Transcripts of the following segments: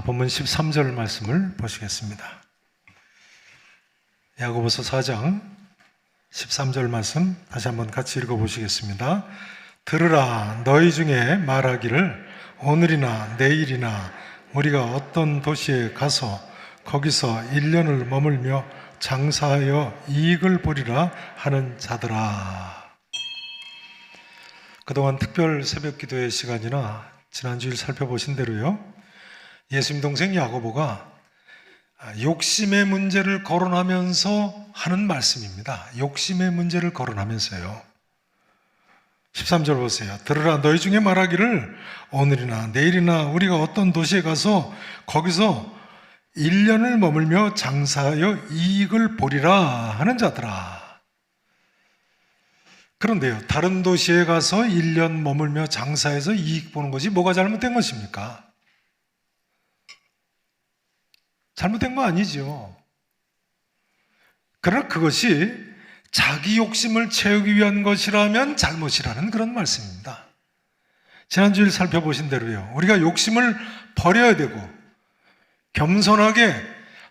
본문 13절 말씀을 보시겠습니다. 야고보서 4장 13절 말씀 다시 한번 같이 읽어보시겠습니다. 들으라, 너희 중에 말하기를 오늘이나 내일이나 우리가 어떤 도시에 가서 거기서 1년을 머물며 장사하여 이익을 보리라 하는 자들아. 그동안 특별 새벽 기도의 시간이나 지난주일 살펴보신 대로요, 예수님 동생 야고보가 욕심의 문제를 거론하면서 하는 말씀입니다. 욕심의 문제를 거론하면서요. 13절 보세요. 들으라, 너희 중에 말하기를 오늘이나 내일이나 우리가 어떤 도시에 가서 거기서 1년을 머물며 장사하여 이익을 보리라 하는 자들아. 그런데요, 다른 도시에 가서 1년 머물며 장사해서 이익 보는 것이 뭐가 잘못된 것입니까? 잘못된 거 아니죠. 그러나 그것이 자기 욕심을 채우기 위한 것이라면 잘못이라는 그런 말씀입니다. 지난주일 살펴보신 대로요, 우리가 욕심을 버려야 되고 겸손하게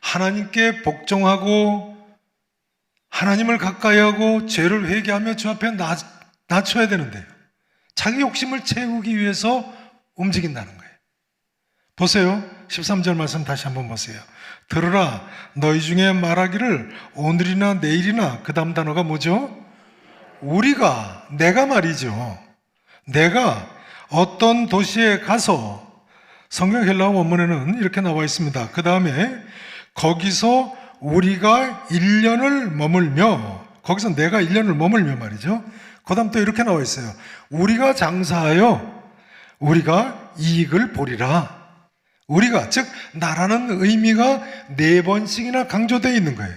하나님께 복종하고 하나님을 가까이 하고 죄를 회개하며 주 앞에 낮춰야 되는데요, 자기 욕심을 채우기 위해서 움직인다는 거예요. 보세요. 13절 말씀 다시 한번 보세요. 들으라, 너희 중에 말하기를 오늘이나 내일이나, 그 다음 단어가 뭐죠? 우리가, 내가 말이죠. 내가 어떤 도시에 가서, 성경 헬라어 원문에는 이렇게 나와 있습니다. 그 다음에 거기서 우리가 1년을 머물며, 거기서 내가 1년을 머물며 말이죠. 그 다음 또 이렇게 나와 있어요. 우리가 장사하여 우리가 이익을 보리라. 우리가, 즉 나라는 의미가 4번씩이나 강조되어 있는 거예요.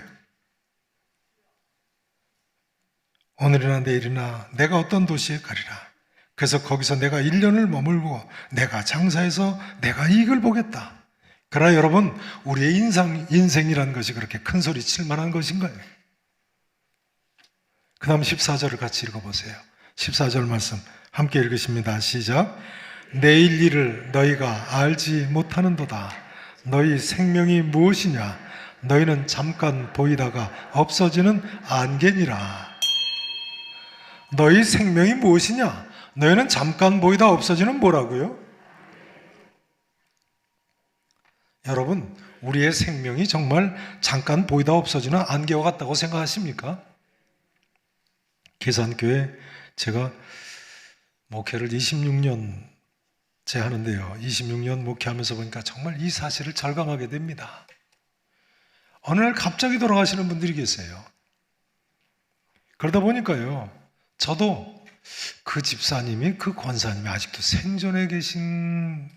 오늘이나 내일이나 내가 어떤 도시에 가리라. 그래서 거기서 내가 1년을 머물고 내가 장사해서 내가 이익을 보겠다. 그러나 여러분, 우리의 인생이라는 것이 그렇게 큰 소리 칠 만한 것인가요? 그 다음 14절을 같이 읽어보세요. 14절 말씀 함께 읽으십니다. 시작. 내일 일을 너희가 알지 못하는도다. 너희 생명이 무엇이냐? 너희는 잠깐 보이다가 없어지는 안개니라. 너희 생명이 무엇이냐? 너희는 잠깐 보이다 없어지는 뭐라고요? 여러분, 우리의 생명이 정말 잠깐 보이다 없어지는 안개와 같다고 생각하십니까? 계산교회 제가 목회를 26년 하는데요, 26년 목회하면서 보니까 정말 이 사실을 절감하게 됩니다. 어느 날 갑자기 돌아가시는 분들이 계세요. 그러다 보니까요, 저도 그 집사님이, 그 권사님이 아직도 생존해 계신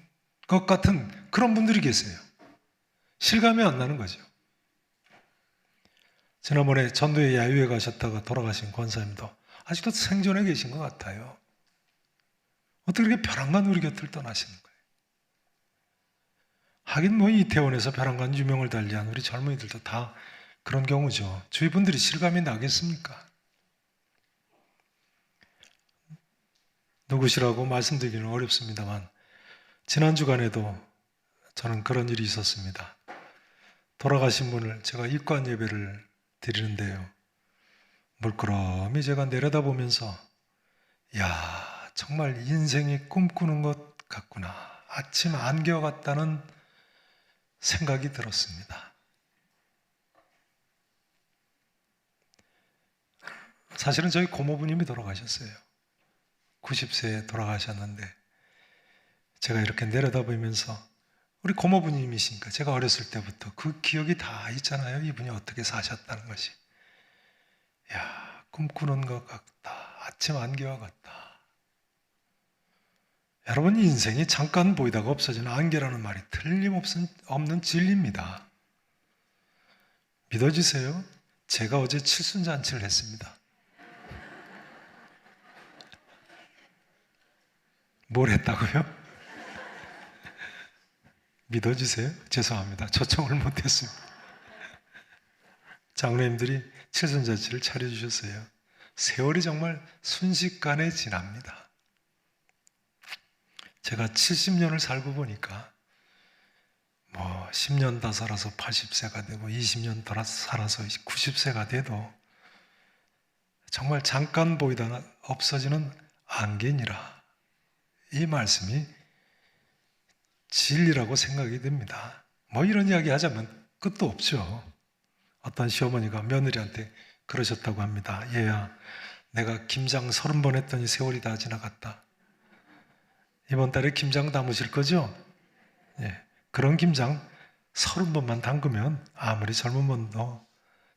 것 같은 그런 분들이 계세요. 실감이 안 나는 거죠. 지난번에 전도에 야유회 가셨다가 돌아가신 권사님도 아직도 생존해 계신 것 같아요. 어떻게 그렇게 벼랑간 우리 곁을 떠나시는 거예요? 하긴 뭐 이태원에서 벼랑간 유명을 달리한 우리 젊은이들도 다 그런 경우죠. 주위 분들이 실감이 나겠습니까? 누구시라고 말씀드리기는 어렵습니다만 지난 주간에도 저는 그런 일이 있었습니다. 돌아가신 분을 제가 입관 예배를 드리는데요, 물끄러미 제가 내려다보면서 야, 정말 인생이 꿈꾸는 것 같구나, 아침 안개와 같다는 생각이 들었습니다. 사실은 저희 고모부님이 돌아가셨어요. 90세에 돌아가셨는데 제가 이렇게 내려다보면서, 우리 고모부님이시니까 제가 어렸을 때부터 그 기억이 다 있잖아요. 이분이 어떻게 사셨다는 것이. 야, 꿈꾸는 것 같다, 아침 안개와 같다. 여러분, 인생이 잠깐 보이다가 없어지는 안개라는 말이 틀림없는 진리입니다. 믿어지세요? 제가 어제 칠순잔치를 했습니다. 뭘 했다고요? 믿어지세요? 죄송합니다. 초청을 못했습니다. 장로님들이 칠순잔치를 차려주셨어요. 세월이 정말 순식간에 지납니다. 제가 70년을 살고 보니까 뭐 10년 더 살아서 80세가 되고 20년 더 살아서 90세가 돼도 정말 잠깐 보이다가 없어지는 안개니라. 이 말씀이 진리라고 생각이 됩니다. 뭐 이런 이야기 하자면 끝도 없죠. 어떤 시어머니가 며느리한테 그러셨다고 합니다. 얘야, 내가 김장 30번 했더니 세월이 다 지나갔다. 이번 달에 김장 담으실 거죠? 예, 그런 김장 30번만 담그면, 아무리 젊은 분도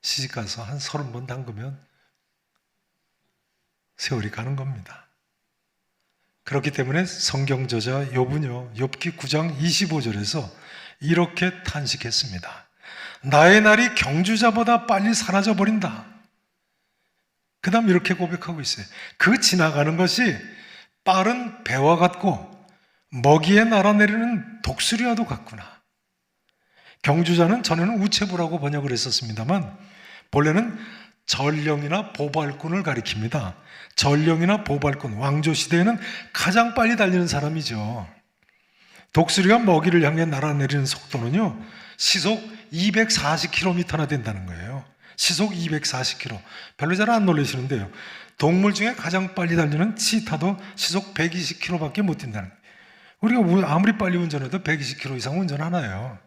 시집가서 한 30번 담그면 세월이 가는 겁니다. 그렇기 때문에 성경 저자 욥은요, 욥기 9장 25절에서 이렇게 탄식했습니다. 나의 날이 경주자보다 빨리 사라져 버린다. 그 다음 이렇게 고백하고 있어요. 그 지나가는 것이 빠른 배와 같고 먹이에 날아내리는 독수리와도 같구나. 경주자는 전에는 우체부라고 번역을 했었습니다만 본래는 전령이나 보발꾼을 가리킵니다. 전령이나 보발꾼, 왕조시대에는 가장 빨리 달리는 사람이죠. 독수리가 먹이를 향해 날아내리는 속도는요, 시속 240km나 된다는 거예요. 시속 240km. 별로 잘 안 놀라시는데요. 동물 중에 가장 빨리 달리는 치타도 시속 120km밖에 못 뛴다는 거예요. 우리가 아무리 빨리 운전해도 120km 이상 운전하나요?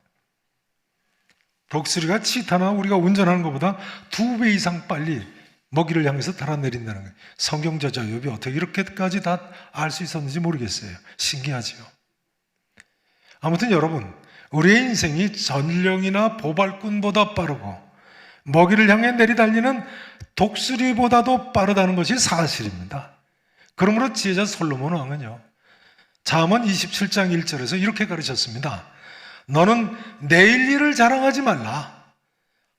독수리가 치타나 우리가 운전하는 것보다 2배 이상 빨리 먹이를 향해서 달아내린다는 거예요. 성경 저자 욥이 어떻게 이렇게까지 다 알 수 있었는지 모르겠어요. 신기하지요. 아무튼 여러분, 우리의 인생이 전령이나 보발꾼보다 빠르고 먹이를 향해 내리달리는 독수리보다도 빠르다는 것이 사실입니다. 그러므로 지혜자 솔로몬 왕은요, 잠언 27장 1절에서 이렇게 가르쳤습니다. 너는 내일 일을 자랑하지 말라.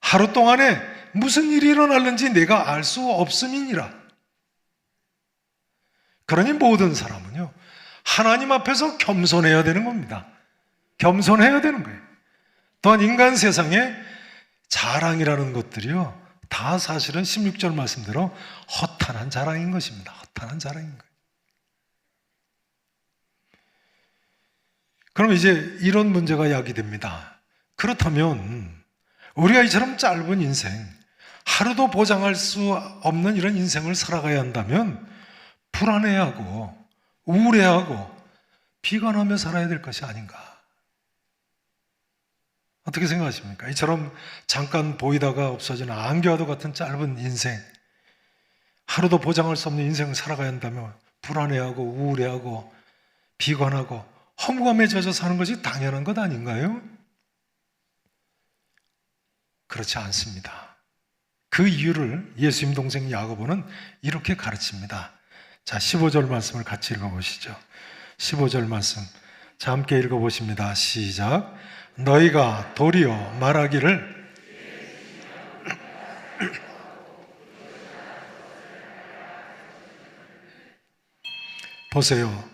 하루 동안에 무슨 일이 일어날는지 내가 알 수 없음이니라. 그러니 모든 사람은요, 하나님 앞에서 겸손해야 되는 겁니다. 겸손해야 되는 거예요. 또한 인간 세상에 자랑이라는 것들이요, 다 사실은 16절 말씀대로 허탄한 자랑인 것입니다. 허탄한 자랑인 거예요. 그럼 이제 이런 문제가 야기됩니다. 그렇다면 우리가 이처럼 짧은 인생, 하루도 보장할 수 없는 이런 인생을 살아가야 한다면 불안해하고 우울해하고 비관하며 살아야 될 것이 아닌가? 어떻게 생각하십니까? 이처럼 잠깐 보이다가 없어지는 안개와도 같은 짧은 인생, 하루도 보장할 수 없는 인생을 살아가야 한다면 불안해하고 우울해하고 비관하고 허무감에 젖어 사는 것이 당연한 것 아닌가요? 그렇지 않습니다. 그 이유를 예수님 동생 야고보는 이렇게 가르칩니다. 자, 15절 말씀을 같이 읽어보시죠. 15절 말씀, 자, 함께 읽어보십니다. 시작. 너희가 도리어 말하기를 보세요.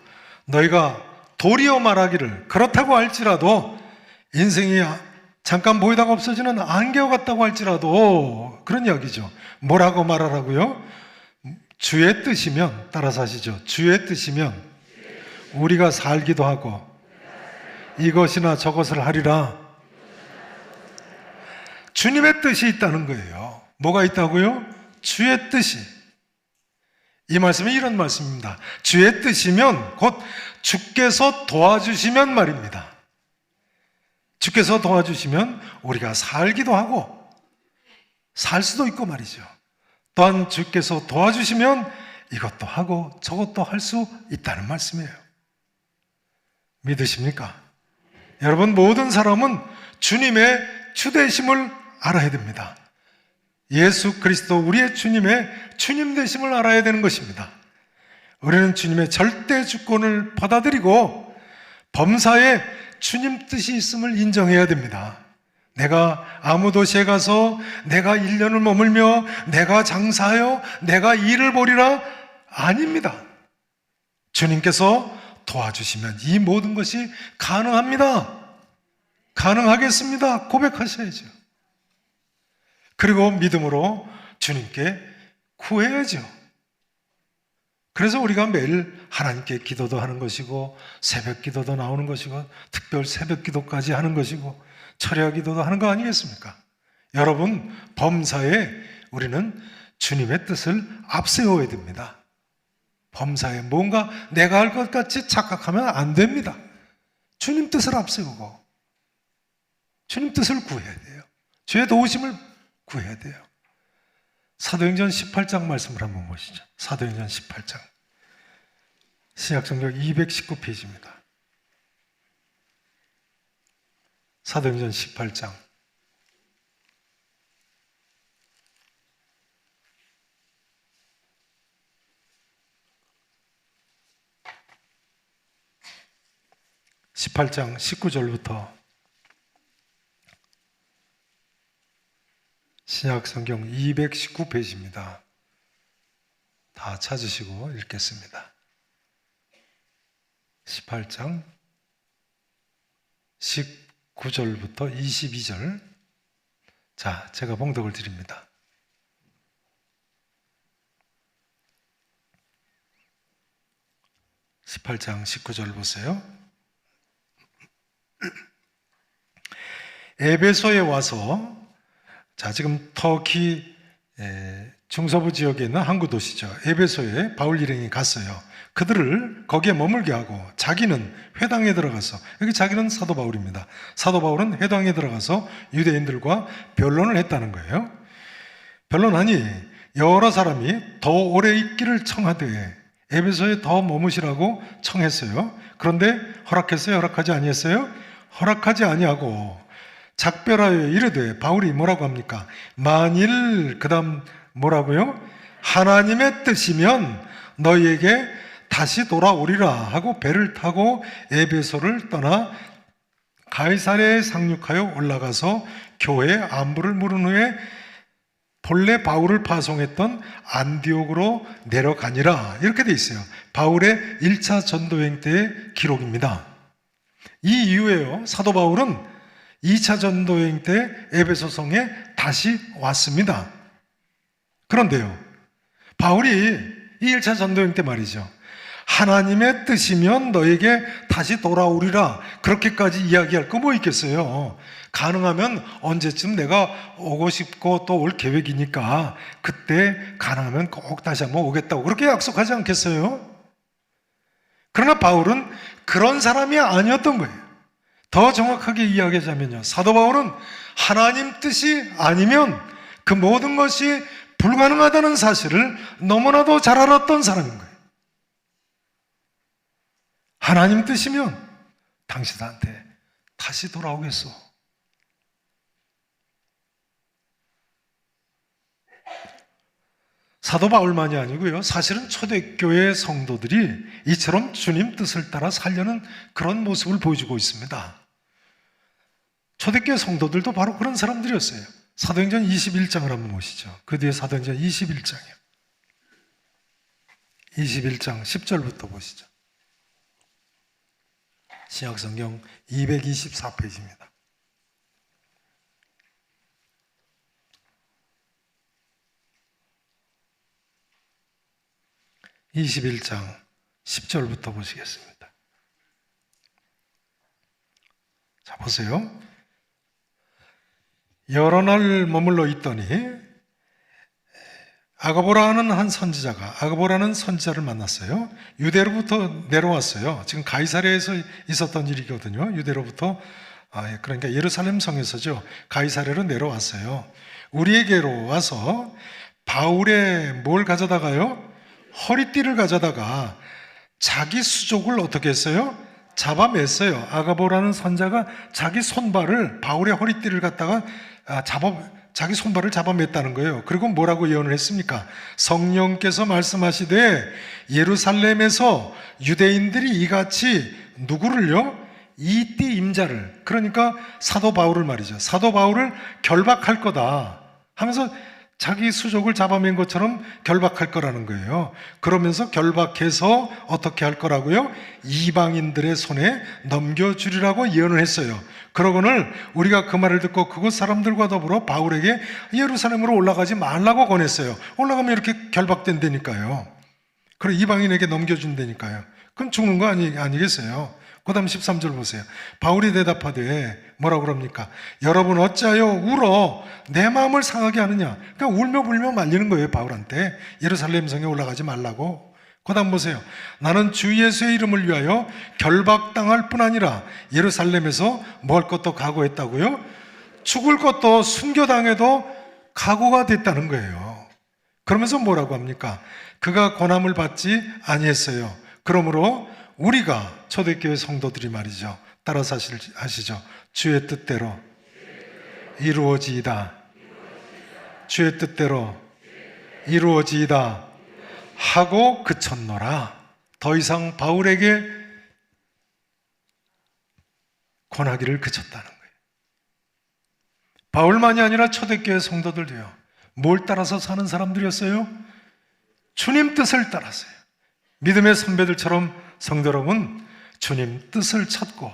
너희가 도리어 말하기를, 그렇다고 할지라도 인생이 잠깐 보이다가 없어지는 안개와 같다고 할지라도, 그런 이야기죠. 뭐라고 말하라고요? 주의 뜻이면, 따라서 하시죠. 주의 뜻이면 우리가 살기도 하고 이것이나 저것을 하리라. 주님의 뜻이 있다는 거예요. 뭐가 있다고요? 주의 뜻이. 이 말씀이 이런 말씀입니다. 주의 뜻이면 곧 주께서 도와주시면 말입니다. 주께서 도와주시면 우리가 살기도 하고 살 수도 있고 말이죠. 또한 주께서 도와주시면 이것도 하고 저것도 할 수 있다는 말씀이에요. 믿으십니까? 여러분, 모든 사람은 주님의 주되심을 알아야 됩니다. 예수 그리스도 우리의 주님의 주님 되심을 알아야 되는 것입니다. 우리는 주님의 절대 주권을 받아들이고 범사에 주님 뜻이 있음을 인정해야 됩니다. 내가 아무 도시에 가서 내가 1년을 머물며 내가 장사하여 내가 일을 벌이라, 아닙니다. 주님께서 도와주시면 이 모든 것이 가능합니다. 가능하겠습니다. 고백하셔야죠. 그리고 믿음으로 주님께 구해야죠. 그래서 우리가 매일 하나님께 기도도 하는 것이고 새벽 기도도 나오는 것이고 특별 새벽 기도까지 하는 것이고 철야 기도도 하는 거 아니겠습니까? 여러분, 범사에 우리는 주님의 뜻을 앞세워야 됩니다. 범사에 뭔가 내가 할 것 같이 착각하면 안 됩니다. 주님 뜻을 앞세우고 주님 뜻을 구해야 돼요. 주의 도우심을 구해야 돼요. 사도행전 18장 말씀을 한번 보시죠. 사도행전 18장. 신약성경 219페이지입니다. 사도행전 18장. (18장) 19절부터 신약성경 219페이지입니다. 다 찾으시고 읽겠습니다. 18장 19절부터 22절. 자, 제가 봉독을 드립니다. (18장) 19절 보세요. 에베소에 와서, 자, 지금 터키 중서부 지역에 있는 항구 도시죠. 에베소에 바울 일행이 갔어요. 그들을 거기에 머물게 하고 자기는 회당에 들어가서, 여기 자기는 사도 바울입니다. 사도 바울은 회당에 들어가서 유대인들과 변론을 했다는 거예요. 변론하니 여러 사람이 더 오래 있기를 청하되 에베소에 더 머무시라고 청했어요. 그런데 허락했어요? 허락하지 아니했어요? 허락하지 아니하고 작별하여 이르되, 바울이 뭐라고 합니까? 만일, 그 다음 뭐라고요? 하나님의 뜻이면 너희에게 다시 돌아오리라 하고 배를 타고 에베소를 떠나 가이사랴에 상륙하여 올라가서 교회에 안부를 물은 후에 본래 바울을 파송했던 안디옥으로 내려가니라. 이렇게 돼 있어요. 바울의 1차 전도행 때의 기록입니다. 이 이후에요, 사도 바울은 2차 전도행 때 에베소 성에 다시 왔습니다. 그런데요, 바울이 이 1차 전도행 때 말이죠, 하나님의 뜻이면 너에게 다시 돌아오리라, 그렇게까지 이야기할 거 뭐 있겠어요. 가능하면 언제쯤 내가 오고 싶고 또 올 계획이니까 그때 가능하면 꼭 다시 한번 오겠다고 그렇게 약속하지 않겠어요? 그러나 바울은 그런 사람이 아니었던 거예요. 더 정확하게 이야기하자면요, 사도 바울은 하나님 뜻이 아니면 그 모든 것이 불가능하다는 사실을 너무나도 잘 알았던 사람인 거예요. 하나님 뜻이면 당신한테 다시 돌아오겠소. 사도 바울만이 아니고요, 사실은 초대교회 성도들이 이처럼 주님 뜻을 따라 살려는 그런 모습을 보여주고 있습니다. 초대교회 성도들도 바로 그런 사람들이었어요. 사도행전 21장을 한번 보시죠. 그 뒤에 사도행전 21장이요. 21장 10절부터 보시죠. 신약성경 224페이지입니다. (21장) 10절부터 보시겠습니다. 자, 보세요. 여러 날 머물러 있더니 아가보라는 한 선지자가, 아가보라는 선지자를 만났어요. 유대로부터 내려왔어요. 지금 가이사랴에서 있었던 일이거든요. 유대로부터, 그러니까 예루살렘 성에서죠, 가이사랴로 내려왔어요. 우리에게로 와서 바울의 뭘 가져다가요? 허리띠를 가져다가 자기 수족을 어떻게 했어요? 잡아맸어요. 아가보라는 선자가 자기 손발을, 바울의 허리띠를 갖다가 자기 손발을 잡아맸다는 거예요. 그리고 뭐라고 예언을 했습니까? 성령께서 말씀하시되 예루살렘에서 유대인들이 이같이 누구를요? 이띠 임자를, 그러니까 사도 바울을 말이죠, 사도 바울을 결박할 거다 하면서 자기 수족을 잡아맨 것처럼 결박할 거라는 거예요. 그러면서 결박해서 어떻게 할 거라고요? 이방인들의 손에 넘겨주리라고 예언을 했어요. 그러고는 우리가 그 말을 듣고 그곳 사람들과 더불어 바울에게 예루살렘으로 올라가지 말라고 권했어요. 올라가면 이렇게 결박된다니까요. 그래 이방인에게 넘겨준다니까요. 그럼 죽는 거 아니겠어요? 그 다음 13절 보세요. 바울이 대답하되 뭐라고 그럽니까? 여러분 어찌하여 울어 내 마음을 상하게 하느냐. 그러니까 울며 불며 말리는 거예요. 바울한테 예루살렘 성에 올라가지 말라고. 그 다음 보세요. 나는 주 예수의 이름을 위하여 결박당할 뿐 아니라 예루살렘에서 뭐 할 것도 각오했다고요? 죽을 것도 순교당해도 각오가 됐다는 거예요. 그러면서 뭐라고 합니까? 그가 권함을 받지 아니했어요. 그러므로 우리가 초대교회 성도들이 말이죠. 따라서 하시죠. 주의 뜻대로 이루어지이다. 주의 뜻대로 이루어지이다. 하고 그쳤노라. 더 이상 바울에게 권하기를 그쳤다는 거예요. 바울만이 아니라 초대교회 성도들도요. 뭘 따라서 사는 사람들이었어요? 주님 뜻을 따라서요. 믿음의 선배들처럼 성도 여러분, 주님 뜻을 찾고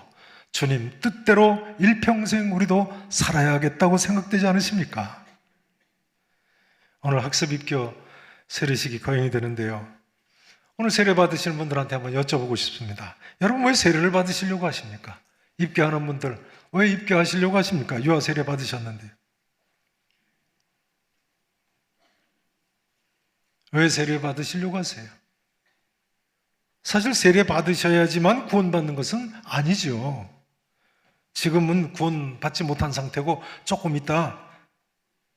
주님 뜻대로 일평생 우리도 살아야겠다고 생각되지 않으십니까? 오늘 학습 입교 세례식이 거행이 되는데요. 오늘 세례 받으시는 분들한테 한번 여쭤보고 싶습니다. 여러분 왜 세례를 받으시려고 하십니까? 입교하는 분들 왜 입교하시려고 하십니까? 유아 세례 받으셨는데 왜 세례 받으시려고 하세요? 사실 세례 받으셔야지만 구원받는 것은 아니죠. 지금은 구원받지 못한 상태고 조금 있다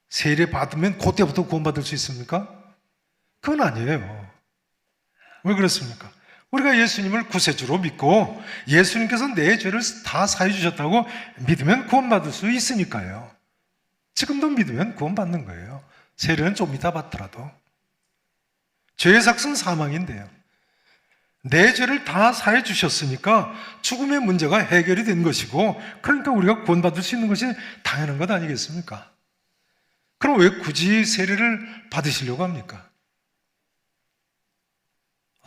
세례 받으면 그때부터 구원받을 수 있습니까? 그건 아니에요. 왜 그렇습니까? 우리가 예수님을 구세주로 믿고 예수님께서 내 죄를 다 사해 주셨다고 믿으면 구원받을 수 있으니까요. 지금도 믿으면 구원받는 거예요. 세례는 좀 이따 받더라도. 죄의 삭은 사망인데요. 내 죄를 다 사해 주셨으니까 죽음의 문제가 해결이 된 것이고, 그러니까 우리가 구원받을 수 있는 것이 당연한 것 아니겠습니까? 그럼 왜 굳이 세례를 받으시려고 합니까?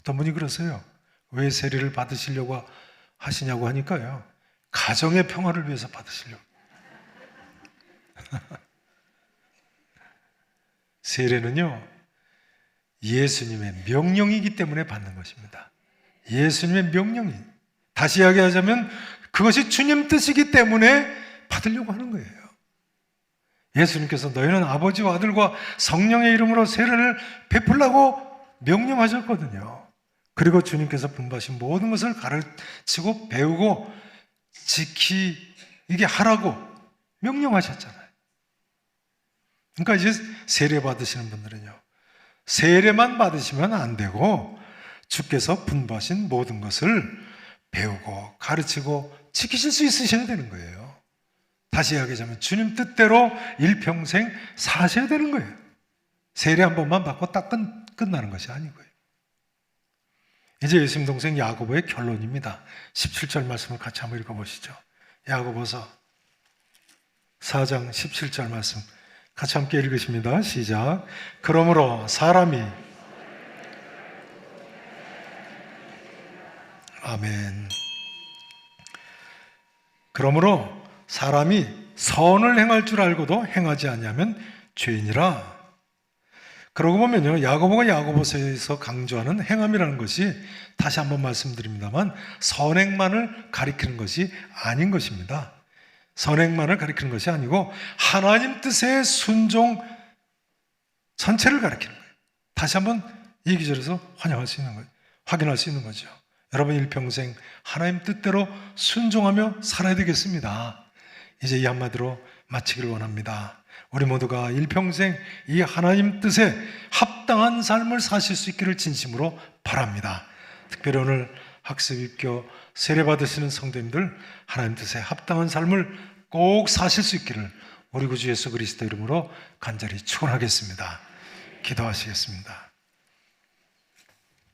어떤 분이 그러세요. 왜 세례를 받으시려고 하시냐고 하니까요. 가정의 평화를 위해서 받으시려고. 세례는요, 예수님의 명령이기 때문에 받는 것입니다. 예수님의 명령이. 다시 이야기하자면 그것이 주님 뜻이기 때문에 받으려고 하는 거예요. 예수님께서 너희는 아버지와 아들과 성령의 이름으로 세례를 베풀라고 명령하셨거든요. 그리고 주님께서 분부하신 모든 것을 가르치고 배우고 지키게 하라고 명령하셨잖아요. 그러니까 이제 세례 받으시는 분들은요, 세례만 받으시면 안 되고 주께서 분부하신 모든 것을 배우고 가르치고 지키실 수 있으셔야 되는 거예요. 다시 이야기하자면 주님 뜻대로 일평생 사셔야 되는 거예요. 세례 한 번만 받고 딱 끝나는 것이 아니고요. 이제 예수님 동생 야고보의 결론입니다. 17절 말씀을 같이 한번 읽어보시죠. 야고보서 4장 17절 말씀 같이 함께 읽으십니다. 시작. 그러므로 사람이 아멘. 그러므로 사람이 선을 행할 줄 알고도 행하지 아니하면 죄인이라. 그러고 보면요, 야고보가 야고보서에서 강조하는 행함이라는 것이 다시 한번 말씀드립니다만 선행만을 가리키는 것이 아닌 것입니다. 선행만을 가리키는 것이 아니고 하나님 뜻의 순종 전체를 가리키는 거예요. 다시 한번 이 기절에서 확인할 수 있는 거죠. 여러분 일평생 하나님 뜻대로 순종하며 살아야 되겠습니다. 이제 이 한마디로 마치기를 원합니다. 우리 모두가 일평생 이 하나님 뜻에 합당한 삶을 사실 수 있기를 진심으로 바랍니다. 특별히 오늘 학습 입교 세례 받으시는 성도님들 하나님 뜻에 합당한 삶을 꼭 사실 수 있기를 우리 구주 예수 그리스도 이름으로 간절히 축원하겠습니다. 기도하시겠습니다.